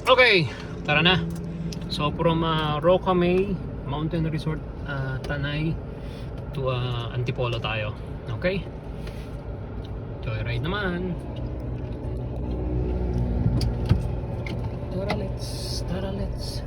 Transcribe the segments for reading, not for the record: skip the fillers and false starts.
Okay, tara na. So from Rocamay Mountain Resort, Tanay to Antipolo tayo. Okay? Joyride naman. Tara let's.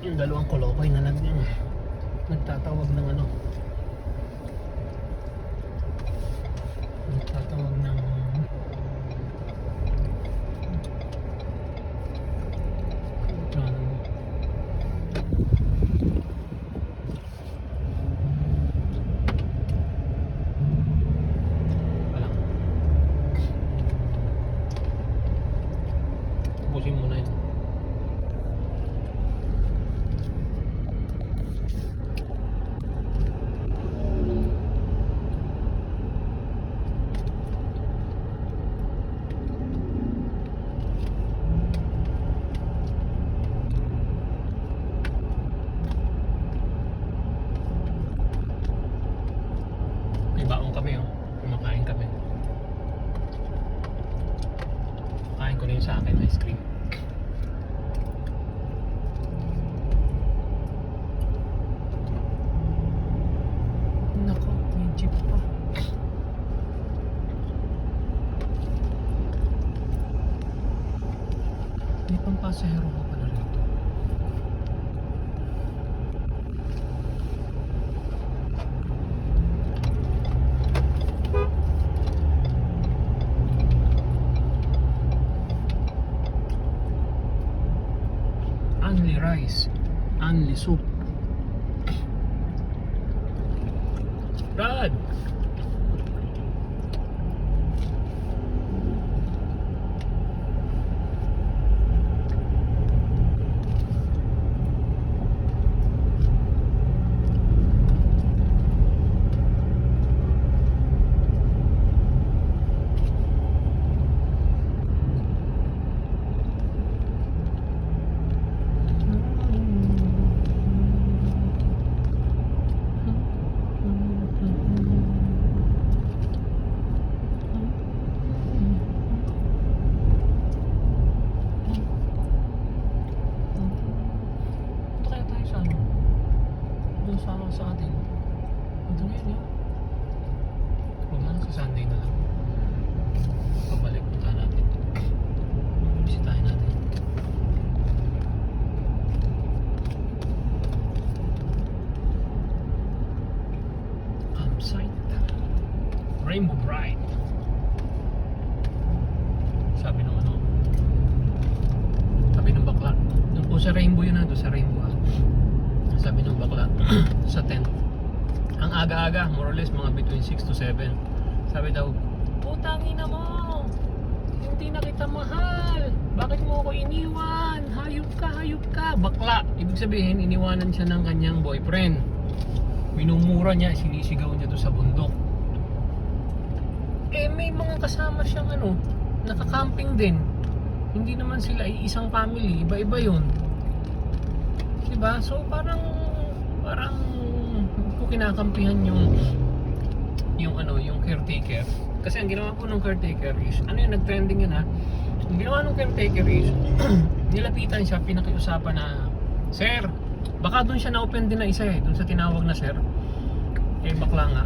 Yung dalawang kolokoy na nagtatawag ng nagtatawag ng walang pusin mo na yun. May baong kami kumakain kami. Kain ko na yun sa akin, ice cream. Nako, may jeep pa. May pampasahero ka pala rito. Only rice, only soup. Brad! Sa atin ito na yun huwag na sa Sunday na lang pabalik punta natin, bisitahin natin campsite Rainbow Bright. Sabi ng sabi ng bakla doon po sa Rainbow yun doon sa Rainbow sabi ng bakla sa tent ang aga-aga, more or less mga between 6 to 7. Sabi daw, putangin na mo, hindi na kita mahal, bakit mo ako iniwan, hayop ka. Bakla, ibig sabihin iniwanan siya ng kanyang boyfriend, minumura niya, sinisigaw niya doon sa bundok. May mga kasama siyang nakakamping din, hindi naman sila isang family, iba-iba yun, diba? So parang po kinakampihan yung caretaker. Kasi ang ginawa po ng caretaker is, nag-trending yun ang ginawa ng caretaker is nilapitan siya, pinakiusapan na, sir, baka dun siya na-open din na isa dun sa tinawag na sir, bakla nga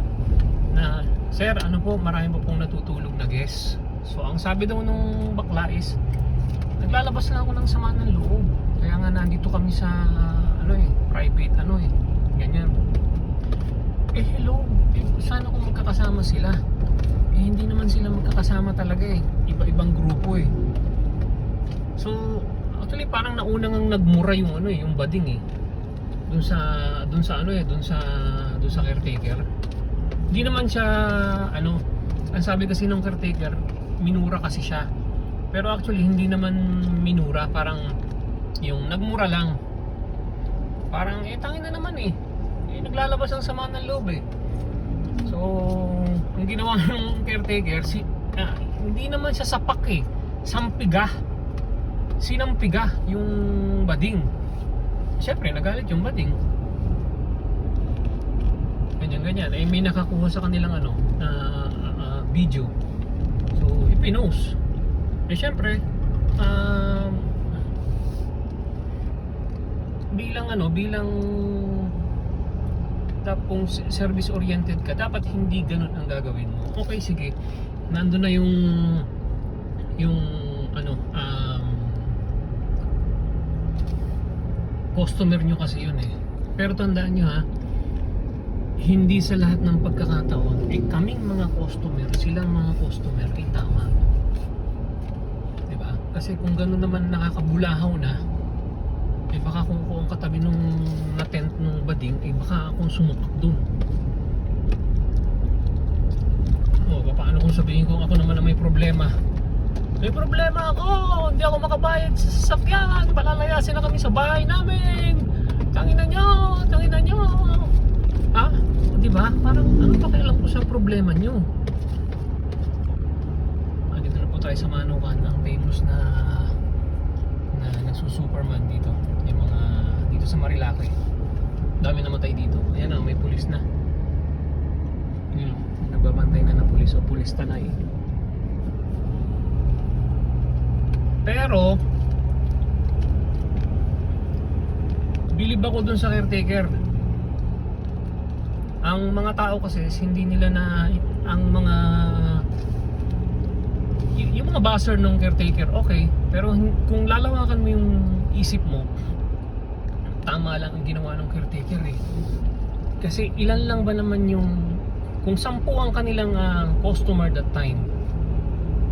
na, sir, marami po pong natutulog na guest. So ang sabi daw nung bakla is, naglalabas na ako ng sama ng loob, kaya nga nandito kami sa private ganyan. Hello, sana kung magkakasama sila, hindi naman sila magkakasama talaga iba-ibang grupo So actually parang naunang nagmura yung yung bading dun sa caretaker. Hindi naman siya ang sabi kasi ng caretaker, minura kasi siya, pero actually hindi naman minura, parang yung nagmura lang, parang tangin na naman naglalabas ang sama ng loob So ang ginawa ng caretaker, hindi naman siya sapak sampiga. sinampiga yung bading. Siyempre nagalit yung bading. Ganyan. Eh may nakakuha sa kanilang video. So ipinost. Eh siyempre bilang kung service oriented ka, dapat hindi ganun ang gagawin mo. Okay, sige. Nandun na yung customer nyo kasi yun eh. Pero tandaan nyo ha, hindi sa lahat ng pagkakataon kaming mga customer, silang mga customer ay tama. Diba? Kasi kung ganun naman nakakabulahaw na, baka kung ang katabi nung na-tent nung bading, baka akong sumutok dun. Paano kung sabihin ko ako naman na may problema? May problema ako! Hindi ako makabayad sa sasakyan! Palalayasin na kami sa bahay namin! Tangina nyo! Ha? Diba? Parang ano pakialam ko sa problema nyo? Dito na po tayo sa Manukan, ang famous na nagsusuperman dito. Yung mga dito sa Marilake. Dami namatay dito. Ayan na, may pulis na. Yun, nagbabantay na ng pulis o pulis tanay. Pero bilib ako dun sa caretaker. Ang mga tao kasi hindi nila na yung mga buzzer ng caretaker, okay, pero kung lalawakan mo yung isip mo, tama lang ang ginawa ng caretaker eh. Kasi ilan lang ba naman yung, kung 10 ang kanilang customer that time,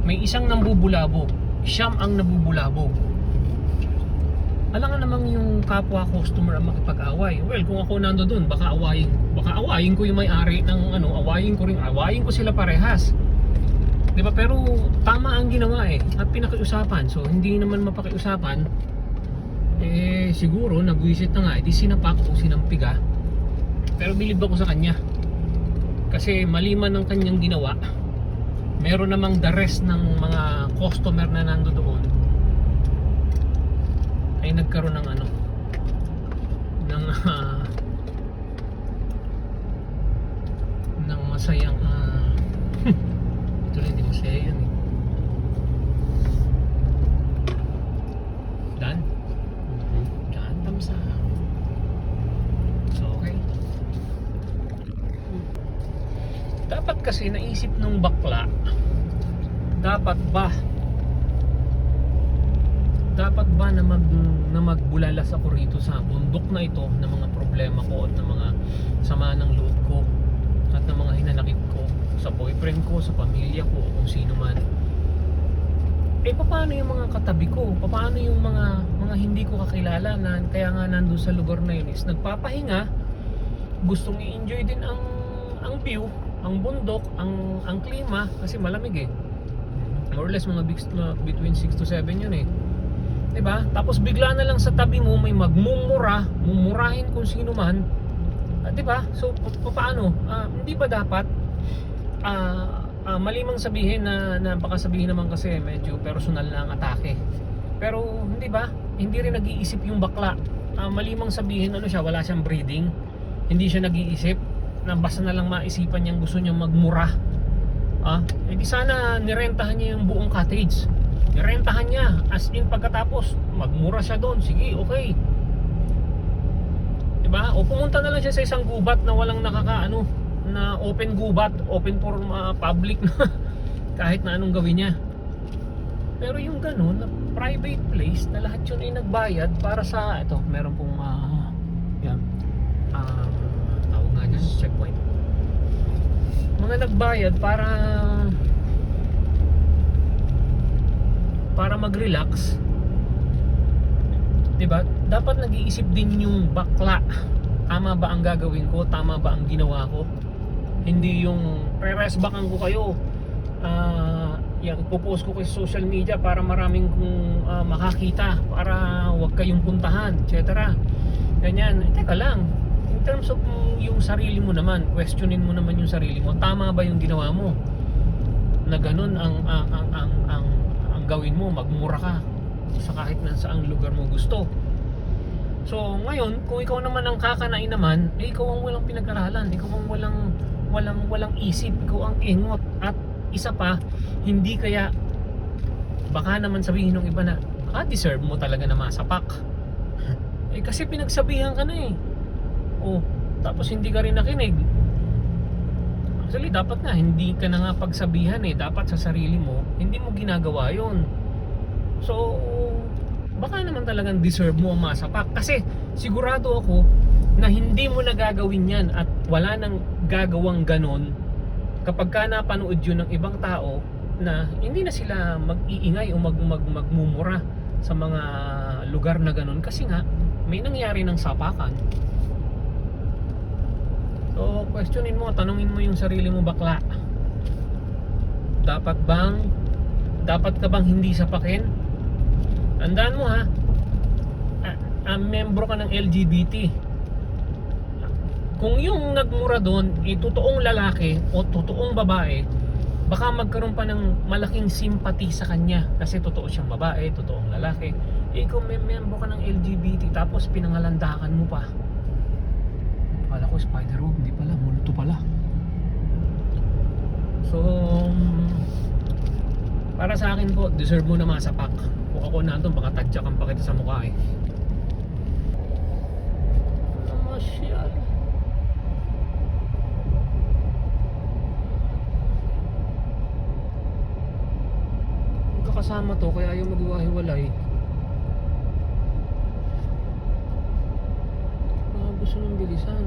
may isang nambubulabog, siyam ang nabubulabog. Alam nga namang yung kapwa customer ang makipag-away. Well, kung ako nando doon, baka awayin ko yung may-ari ng awayin ko sila parehas. 'Di ba? Pero tama ang ginawa eh, at pinakiusapan. So hindi naman mapakiusapan. Siguro nagwisit na nga, edi sinapak o sinampiga. Pero bilib ako sa kanya. Kasi maliman ng kanyang ginawa, meron namang the rest ng mga customer na nando doon ay nagkaroon ng ng masayang ito hindi masaya yun eh. Dan tamsa. So okay, dapat kasi naisip nung bakla, dapat ba na magbulalas ako rito sa bundok na ito ng mga problema ko at ng mga sama ng loob ko at ng mga hinanakit ko sa boyfriend ko, sa pamilya ko o kung sino man. Paano yung mga katabi ko? Paano yung mga hindi ko kakilala na kaya nga nandun sa lugar na yun is nagpapahinga, gustong i-enjoy din ang view, ang bundok, ang klima kasi malamig eh. More or less mga between 6 to 7 yun eh. Diba? Tapos bigla na lang sa tabi mo may mumurahin kung sino man. Diba? So paano? Hindi ba dapat malimang sabihin na baka sabihin naman kasi medyo personal na ang atake. Pero hindi ba? Hindi rin nag-iisip yung bakla. Malimang sabihin siya, wala siyang breeding. Hindi siya nag-iisip na basta na lang maisipan niyang gusto niyang magmura. Di sana nirentahan niya yung buong cottage. Nirentahan niya, as in pagkatapos magmura siya doon, sige, okay. Diba? O pumunta na lang siya sa isang gubat na walang na open gubat, open for public na kahit na anong gawin niya. Pero yung ganun, na private place na lahat yun ay nagbayad para sa, ito, meron pong tawag nga dyan, checkpoint. Mga nagbayad para mag-relax, diba? Dapat nag-iisip din yung bakla, tama ba ang gagawin ko, tama ba ang ginawa ko? Hindi yung pre-resbackan ko kayo, ipopost ko sa social media para maraming kong makakita, para wag kayong puntahan, etc. Ganyan. Teka lang, in terms of yung sarili mo naman, questionin mo naman yung sarili mo, tama ba yung ginawa mo na ganun ang gawin mo, magmura ka, sa kahit na saang lugar mo gusto. So ngayon, kung ikaw naman ang kakanain naman, eh ikaw ang walang pinag-aralan, ikaw ang walang isip, ikaw ang ingot. At isa pa, hindi kaya, baka naman sabihin ng iba na, deserve mo talaga na masapak. Eh kasi pinagsabihan ka na eh. Oh, tapos hindi ka rin nakinig. Actually, dapat nga, hindi ka na nga pagsabihan eh. Dapat sa sarili mo, hindi mo ginagawa yon. So, baka naman talagang deserve mo ang masapak. Kasi sigurado ako na hindi mo na gagawin yan at wala nang gagawang ganon kapag ka napanood yun ng ibang tao na hindi na sila mag-iingay o magmumura sa mga lugar na ganon kasi nga may nangyari ng sapakan. So questionin mo, tanungin mo yung sarili mo, bakla, dapat ka bang hindi sapakin? Tandaan mo ha, membro ka ng LGBT. Kung yung nagmura doon ay totoong lalaki o totoong babae, baka magkaroon pa ng malaking simpati sa kanya kasi totoo siyang babae, totoong lalaki. Eh kung may membro ka ng LGBT tapos pinangalandakan mo pa, akala ko Spider-Rogue, hindi pala, multo pala. So para sa akin po, deserve mo na masapak. Kung ako nandun, baka tadyakan pa kita sa mukha eh. Namasyal. Magkakasama to, kaya ayaw maghiwa-hiwalay. Gusto ng bilisan.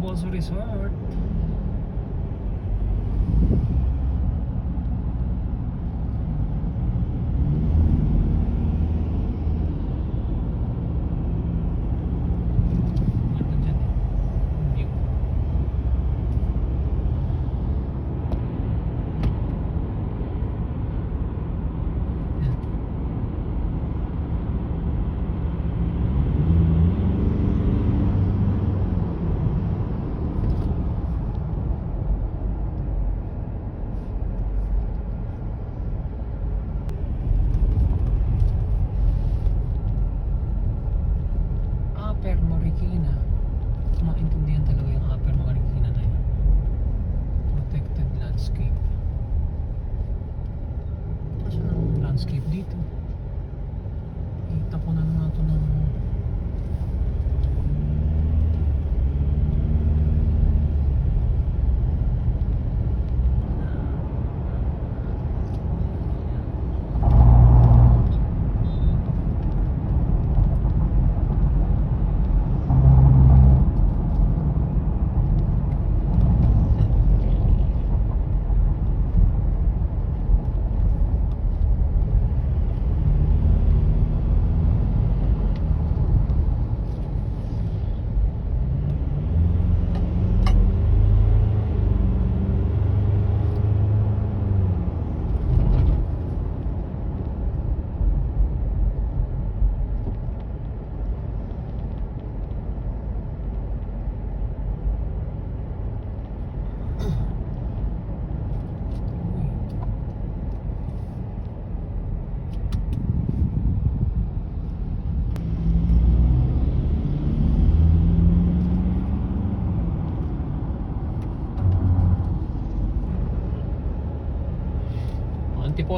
Boso Resort.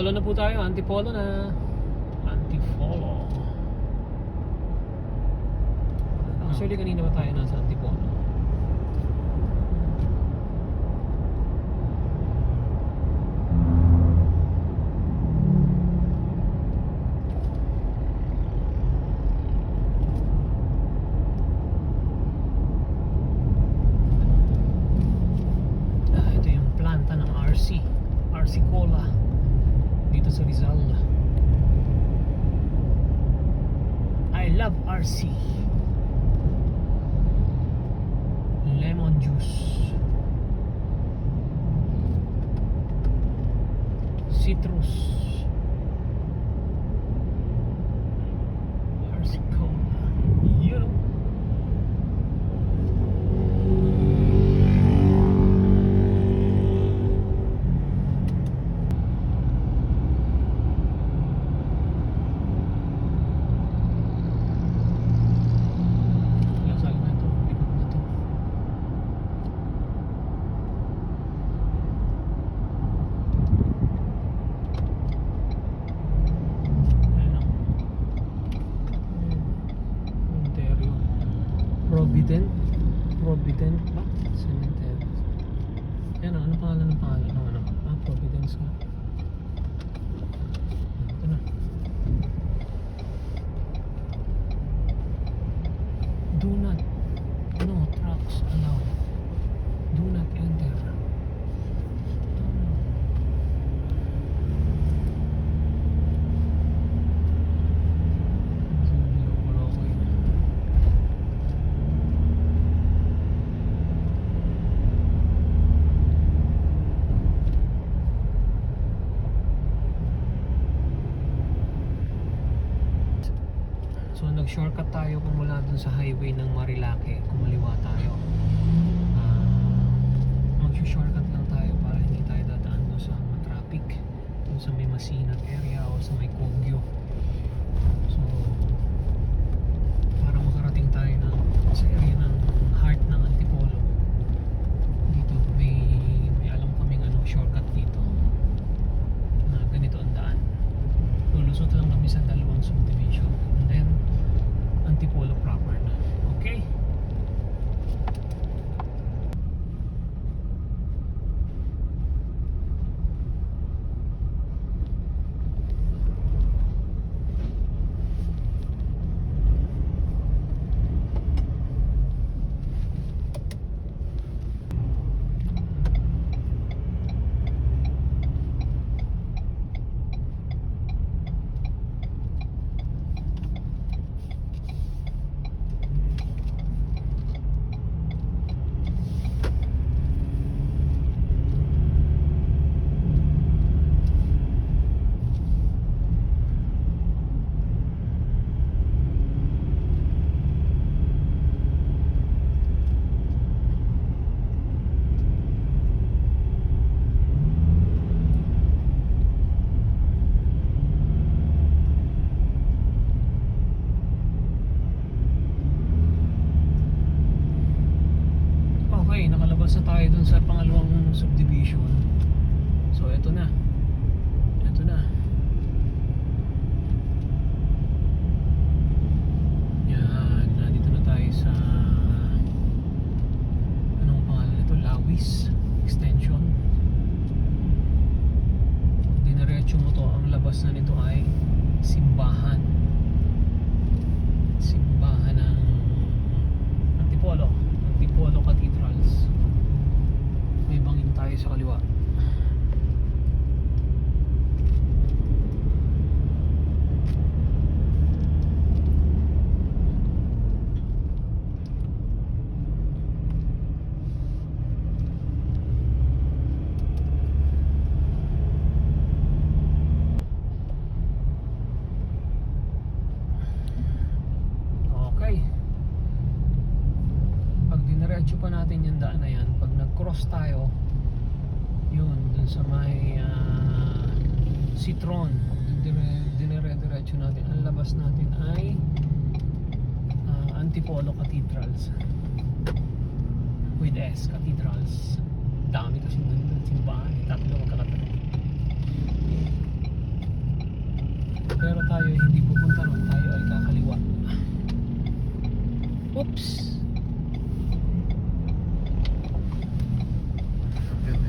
Antipolo na po tayo. Antipolo na. Antipolo. Actually, kanina ba tayo nasa Antipolo? Ito yung planta ng RC Cola dito sa Rizal. I love RC. Lemon juice, citrus, RC Cola. Yeah. Provident ba? Cemetery. Yan ano pangalan ng pangalan ng ano? Providence nga. Ito na. Do not, no trucks allowed. Do not enter. So nag-shortcut tayo mula dun sa highway ng Marilake, kumaliwa tayo. Mag-shortcut lang tayo para hindi tayo dadaan dun sa traffic, dun sa may Masinag area o sa may Kogyo. So para makarating tayo sa area ng heart ng Antipolo. Dito may alam kaming shortcut dito na ganito ang daan. Lulusot lang kami sa dalawang subdivision and then Antipolo proper na. Okay? Okay, nakalabas na tayo dun sa pangalawang subdivision. So eto na. Eto na. Yan, nandito na tayo sa anong pangalan nito? Lawis Extension. Dinerecho mo to, ang labas na nito ay simbahan. Simbahan ng Antipolo Cathedrals. May bangin tayo sa kaliwa. Diretso pa natin yung daan na yan. Pag nag-cross tayo, yun, dun sa may Citron, diretso natin. Ang labas natin ay Antipolo Cathedrals with S, Cathedrals. Dami kasi nandun simbahan, tatlo magkakatabi. Pero tayo ay hindi pupunta ron. Tayo ay kakaliwa. Oops! Okay.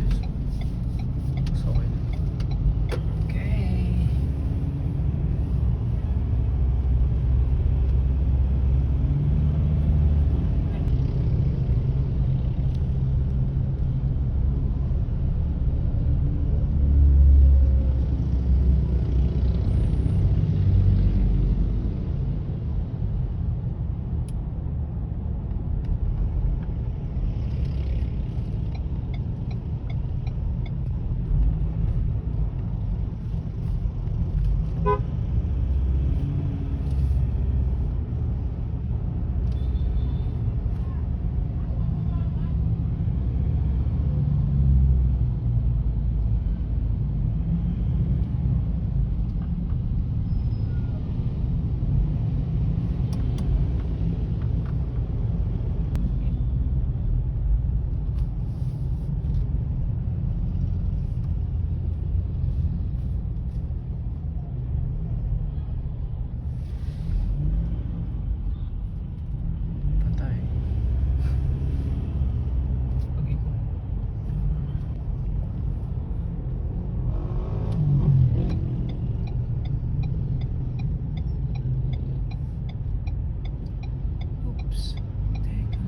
Patay. Pag-ikot. Oops. Teka.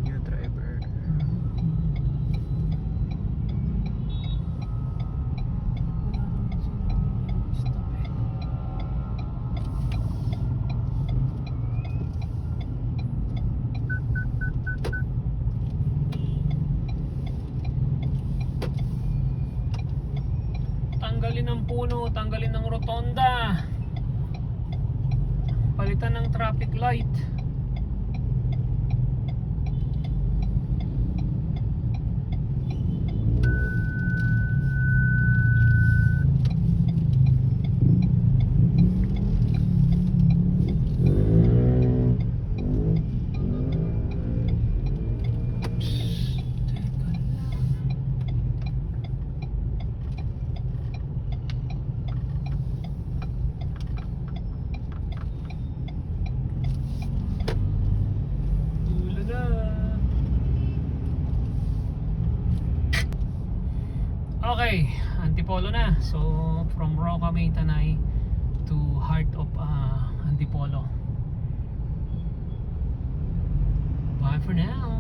New driver. Stop it. Tanggalin ang puno, tanggalin ang rotonda. Palitan ng traffic light. Teka lang. Ulala. Okay, Antipolo na. So from Roca May Tanay to heart of Antipolo. Bye for now.